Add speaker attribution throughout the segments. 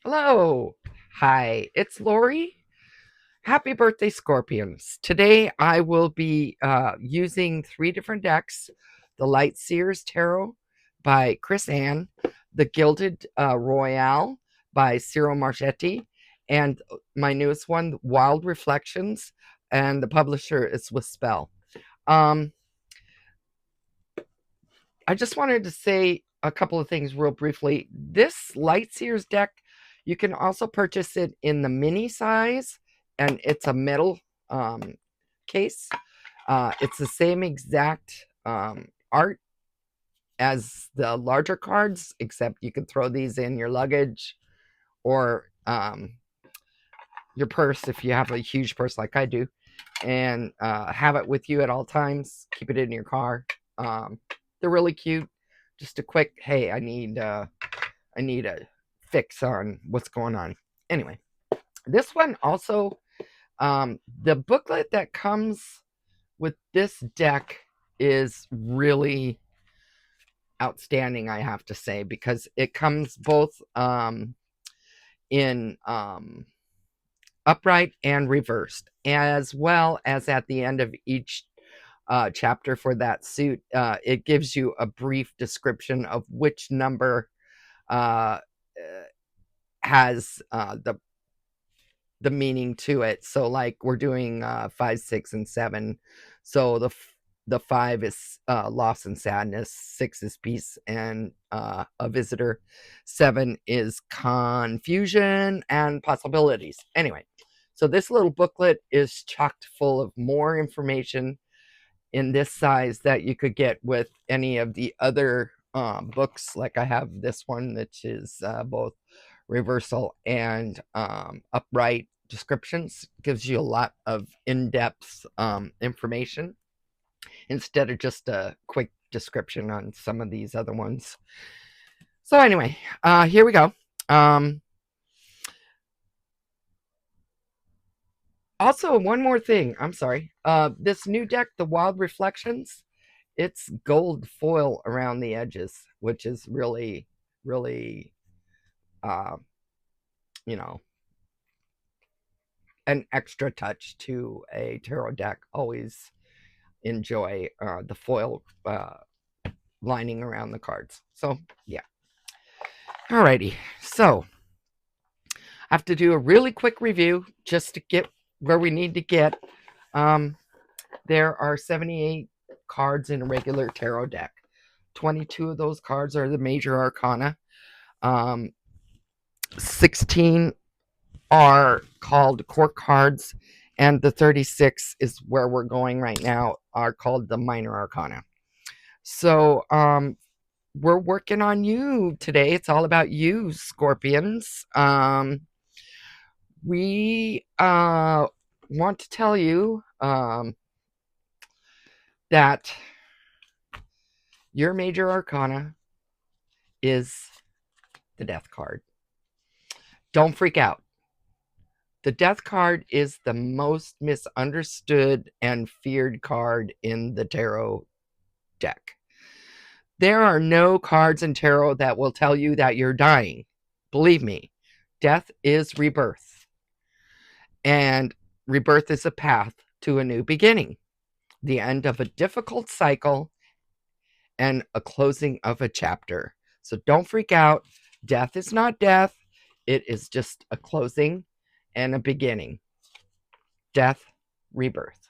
Speaker 1: Hello. Hi, it's Lori. Happy birthday, Scorpions. Today I will be using three different decks: the Light Seers Tarot by Chris Ann, the Gilded Royale by Cyril Marchetti, and my newest one, Wild Reflections, and the publisher is with Spell. Um, I just wanted to say a couple of things real briefly. This Light Seers deck, you can also purchase it in the mini size, and it's a metal case. It's the same exact art as the larger cards, except you can throw these in your luggage or your purse if you have a huge purse like I do, and have it with you at all times. Keep it in your car. They're really cute. Just a quick, hey, I need a fix on what's going on. Anyway, this one also, the booklet that comes with this deck is really outstanding, I have to say, because it comes both in upright and reversed, as well as at the end of each chapter for that suit, it gives you a brief description of which number uh, has the meaning to it. So, like, we're doing 5, 6, and 7. So the 5 is loss and sadness, 6 is peace and a visitor, 7 is confusion and possibilities. Anyway, so this little booklet is chocked full of more information in this size that you could get with any of the other books. Like I have this one, which is both reversal and upright descriptions. Gives you a lot of in-depth information instead of just a quick description on some of these other ones. So anyway, here we go. Also, one more thing. I'm sorry. This new deck, the Wild Reflections, it's gold foil around the edges, which is really, really, uh, you know, an extra touch to a tarot deck. Always enjoy the foil lining around the cards. So, yeah. Alrighty. So, I have to do a really quick review just to get where we need to get. Um, there are 78 cards in a regular tarot deck. 22 of those cards are the major arcana. 16 are called court cards, and the 36 is where we're going right now, are called the minor arcana. So we're working on you today. It's all about you, Scorpions. We want to tell you that your major arcana is the death card. Don't freak out. The death card is the most misunderstood and feared card in the tarot deck. There are no cards in tarot that will tell you that you're dying. Believe me, death is rebirth. And rebirth is a path to a new beginning, the end of a difficult cycle, and a closing of a chapter. So don't freak out. Death is not death, it is just a closing and a beginning. Death, rebirth.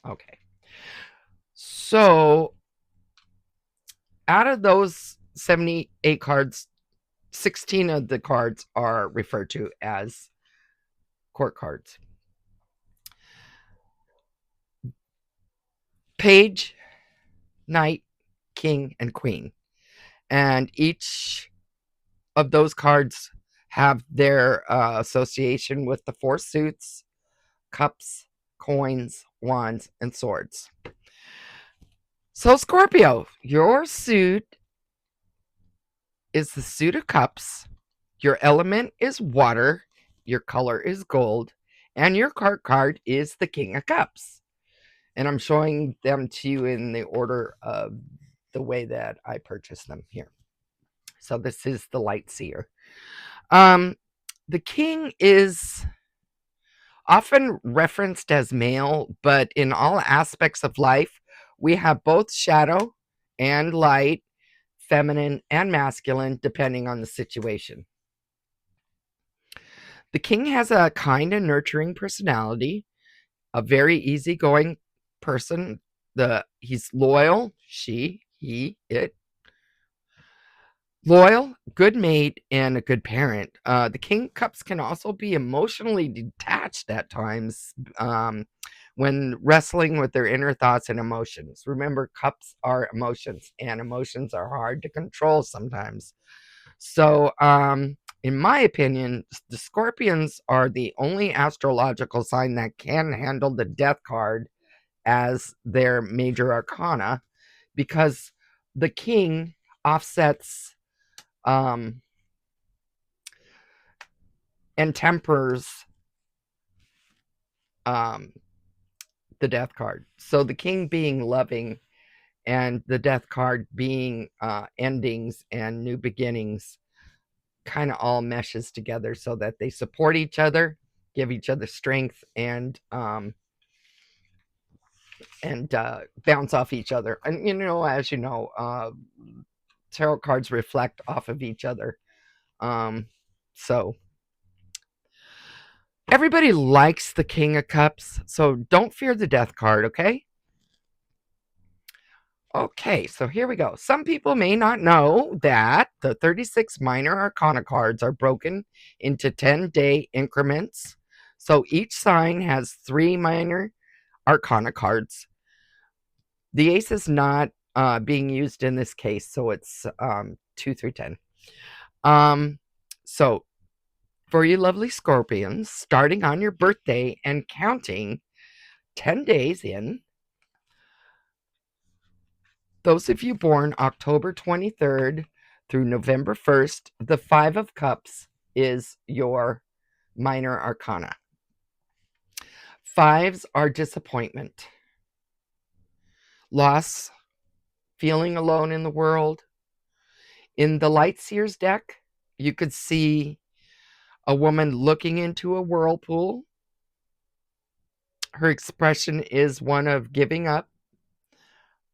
Speaker 1: Okay. So out of those 78 cards, 16 of the cards are referred to as court cards. Page, knight, king, and queen. And each of those cards have their association with the four suits: cups, coins, wands, and swords. So, Scorpio, your suit is the suit of cups. Your element is water. Your color is gold. And your card is the king of cups. And I'm showing them to you in the order of the way that I purchased them here. So this is the Light Seer. Um, the king is often referenced as male, but in all aspects of life, we have both shadow and light, feminine and masculine, depending on the situation. The king has a kind and nurturing personality, a very easygoing person. He's loyal, it, loyal, good mate, and a good parent. The King of Cups can also be emotionally detached at times when wrestling with their inner thoughts and emotions. Remember, cups are emotions, and emotions are hard to control sometimes. So, in my opinion, the Scorpions are the only astrological sign that can handle the Death card as their major arcana, because the King offsets um, and tempers um, the Death card. So the King being loving and the Death card being endings and new beginnings kind of all meshes together so that they support each other, give each other strength, and bounce off each other. And as you know, tarot cards reflect off of each other. So everybody likes the King of Cups, so don't fear the Death card, okay? Okay, so here we go. Some people may not know that the 36 minor arcana cards are broken into 10-day increments. So each sign has 3 minor arcana cards. The ace is not being used in this case, so it's 2 through 10. So for you lovely Scorpions, starting on your birthday and counting 10 days in, those of you born October 23rd through November 1st, the 5 of Cups is your minor arcana. Fives are disappointment, loss, feeling alone in the world. In the Light Seers deck, you could see a woman looking into a whirlpool. Her expression is one of giving up.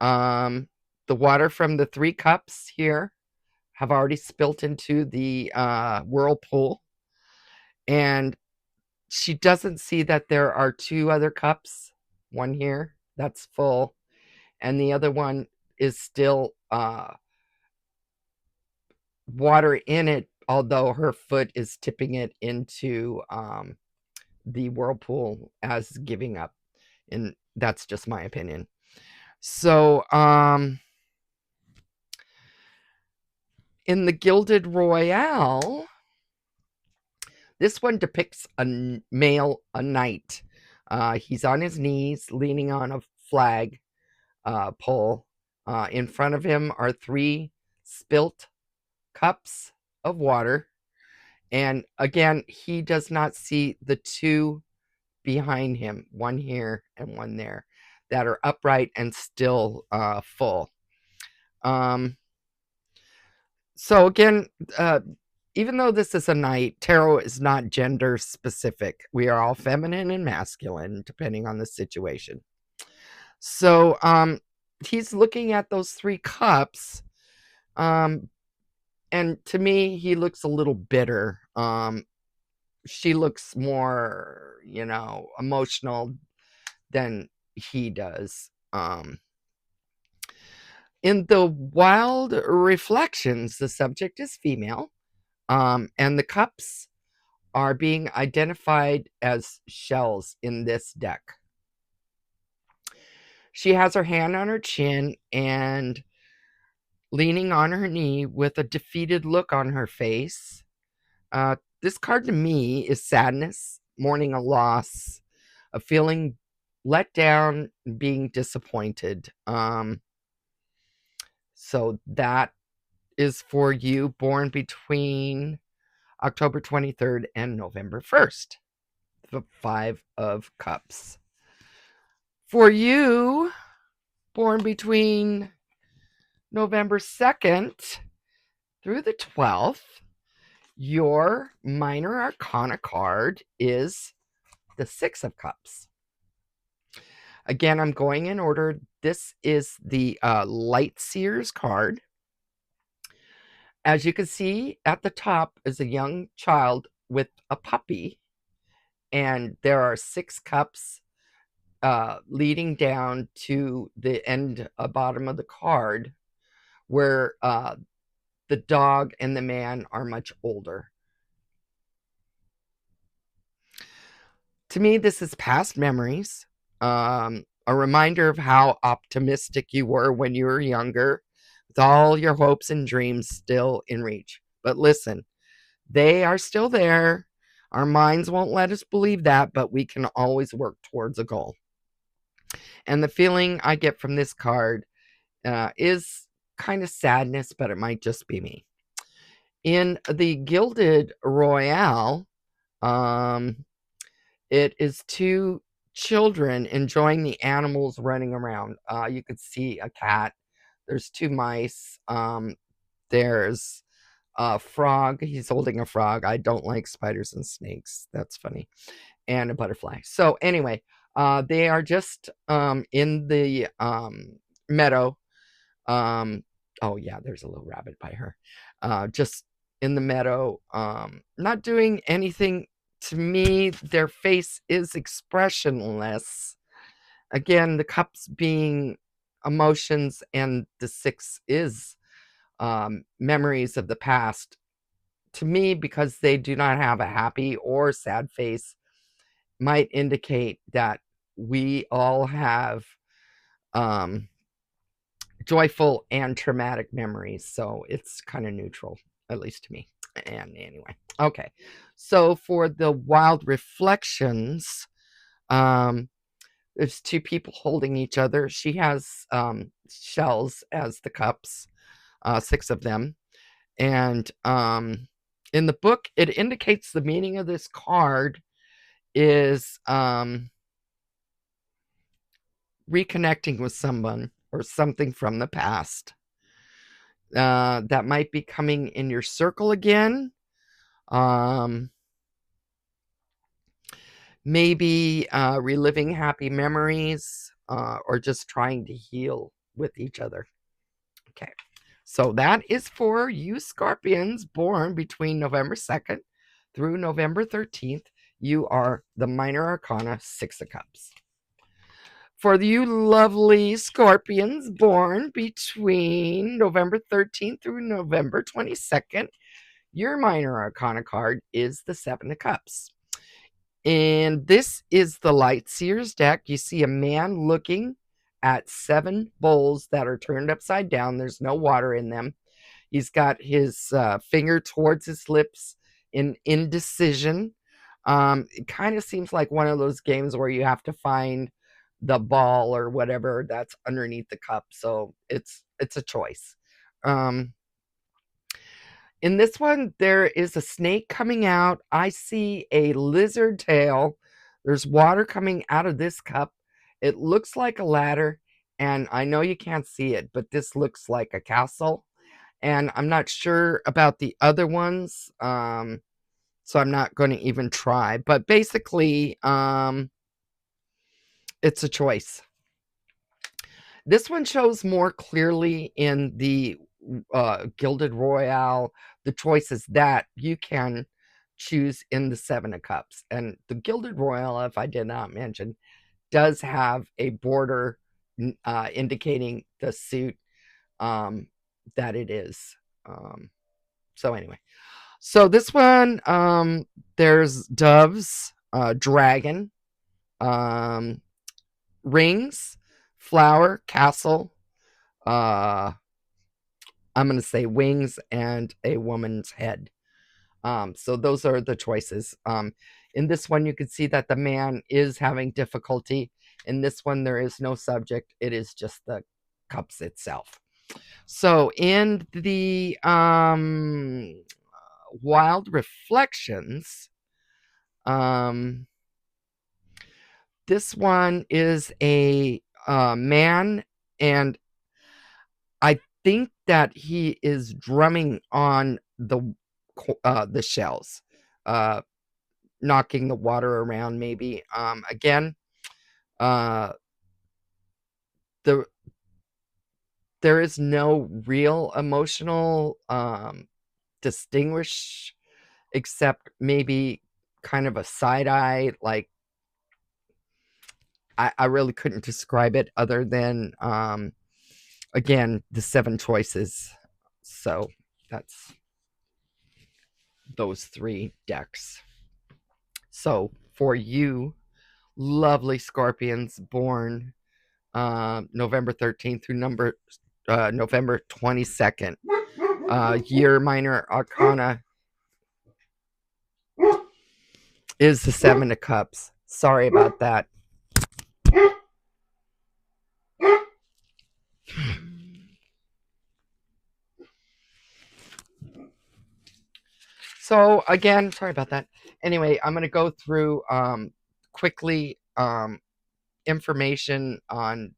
Speaker 1: The water from the 3 cups here have already spilt into the whirlpool. And she doesn't see that there are 2 other cups. One here, that's full. And the other one is still water in it, although her foot is tipping it into the whirlpool as giving up. And that's just my opinion. So, in the Gilded Royale, this one depicts a knight. He's on his knees, leaning on a flag pole. In front of him are 3 spilt cups of water. And again, he does not see the 2 behind him, one here and one there, that are upright and still full. So again, even though this is a knight, tarot is not gender specific. We are all feminine and masculine, depending on the situation. So he's looking at those 3 cups, and to me, he looks a little bitter. She looks more, emotional than he does. In the Wild Reflections, the subject is female, and the cups are being identified as shells in this deck. She has her hand on her chin and leaning on her knee with a defeated look on her face. This card to me is sadness, mourning a loss, a feeling let down, being disappointed. So that is for you born between October 23rd and November 1st. The 5 of Cups. For you born between November 2nd through the 12th, Your minor arcana card is the Six of Cups. Again, I'm going in order. This is the Light Seers card. As you can see, at the top is a young child with a puppy, and there are 6 cups leading down to the end, bottom of the card, where the dog and the man are much older. To me, this is past memories, a reminder of how optimistic you were when you were younger, with all your hopes and dreams still in reach. But listen, they are still there. Our minds won't let us believe that, but we can always work towards a goal. And the feeling I get from this card is kind of sadness, but it might just be me. In the Gilded Royale, it is 2 children enjoying the animals running around. You could see a cat. There's 2 mice. There's a frog. He's holding a frog. I don't like spiders and snakes. That's funny. And a butterfly. So anyway, they are just in the meadow. Oh yeah, there's a little rabbit by her. Just in the meadow, not doing anything. To me, their face is expressionless. Again, the cups being emotions, and the 6 is memories of the past. To me, because they do not have a happy or sad face, might indicate that we all have joyful and traumatic memories. So it's kind of neutral, at least to me. And anyway, okay. So for the wild reflections, there's 2 people holding each other. She has shells as the cups, 6 of them. And in the book, it indicates the meaning of this card is reconnecting with someone or something from the past. That might be coming in your circle again. Maybe reliving happy memories, or just trying to heal with each other. Okay, so that is for you Scorpions born between November 2nd through November 13th. You are the minor arcana 6 of Cups. For you lovely Scorpions born between November 13th through November 22nd, your minor arcana card is the 7 of Cups. And this is the Light Seers deck. You see a man looking at 7 bowls that are turned upside down. There's no water in them. He's got his finger towards his lips in indecision. It kind of seems like one of those games where you have to find the ball or whatever that's underneath the cup. So it's a choice. In this one, there is a snake coming out. I see a lizard tail. There's water coming out of this cup. It looks like a ladder, and I know you can't see it, but this looks like a castle. And I'm not sure about the other ones, so I'm not going to even try. But basically, it's a choice. This one shows more clearly in the Gilded Royale the choices that you can choose in the 7 of Cups. And the Gilded Royale, if I did not mention, does have a border indicating the suit that it is. So anyway, so this one, there's doves, dragon, rings, flower, castle, I'm going to say wings, and a woman's head. So those are the choices. In this one, you can see that the man is having difficulty. In this one, there is no subject. It is just the cups itself. So in the Wild Reflections, this one is a man, and I think that he is drumming on the the shells, knocking the water around maybe. Again, uh, the there is no real emotional distinguish except maybe kind of a side eye. Like I really couldn't describe it other than again the 7 choices. So that's those 3 decks. So for you, lovely Scorpions born November 13th through November 22nd. Year minor arcana is the 7 of Cups. Sorry about that. So again, sorry about that. Anyway, I'm going to go through quickly information on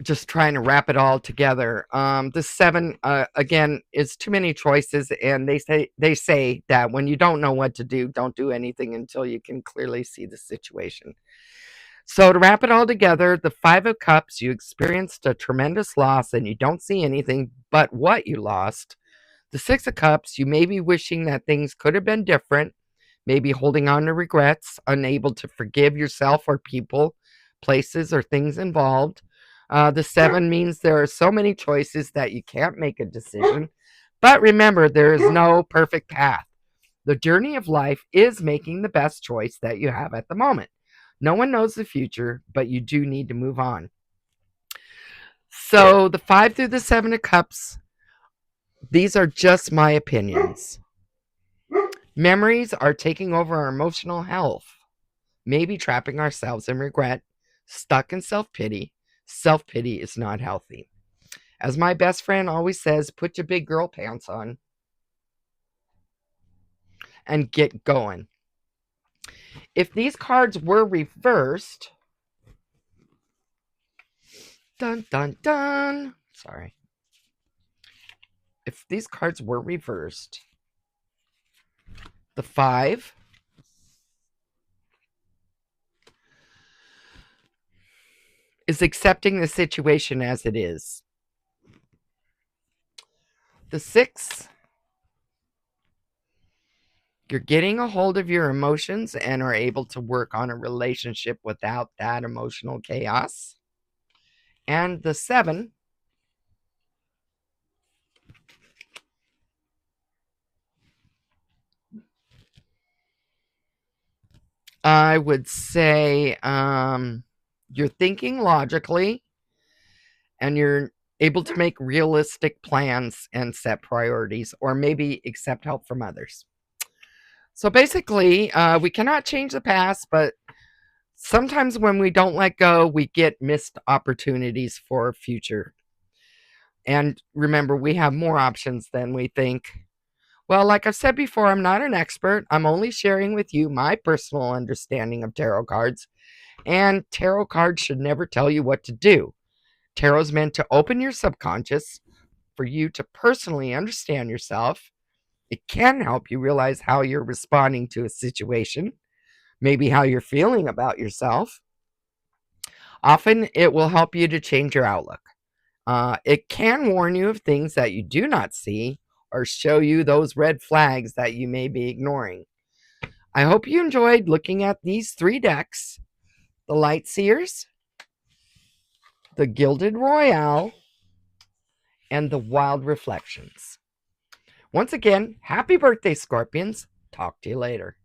Speaker 1: just trying to wrap it all together. The 7 again is too many choices, and they say that when you don't know what to do, don't do anything until you can clearly see the situation. So to wrap it all together, the 5 of Cups, you experienced a tremendous loss and you don't see anything but what you lost. The 6 of Cups, you may be wishing that things could have been different, maybe holding on to regrets, unable to forgive yourself or people, places, or things involved. The 7 means there are so many choices that you can't make a decision. But remember, there is no perfect path. The journey of life is making the best choice that you have at the moment. No one knows the future, but you do need to move on. So the 5 through the 7 of Cups, these are just my opinions. Memories are taking over our emotional health, maybe trapping ourselves in regret, stuck in self-pity. Self-pity is not healthy. As my best friend always says, put your big girl pants on and get going. If these cards were reversed, dun dun dun, sorry. If these cards were reversed, the 5 is accepting the situation as it is. The 6, you're getting a hold of your emotions and are able to work on a relationship without that emotional chaos. And the 7, I would say you're thinking logically and you're able to make realistic plans and set priorities, or maybe accept help from others. So basically, we cannot change the past, but sometimes when we don't let go, we get missed opportunities for future. And remember, we have more options than we think. Well, like I've said before, I'm not an expert. I'm only sharing with you my personal understanding of tarot cards. And tarot cards should never tell you what to do. Tarot's meant to open your subconscious for you to personally understand yourself. It can help you realize how you're responding to a situation, maybe how you're feeling about yourself. Often it will help you to change your outlook. It can warn you of things that you do not see or show you those red flags that you may be ignoring. I hope you enjoyed looking at these 3 decks: the Light Seers, the Gilded Royale, and the Wild Reflections. Once again, happy birthday, Scorpions. Talk to you later.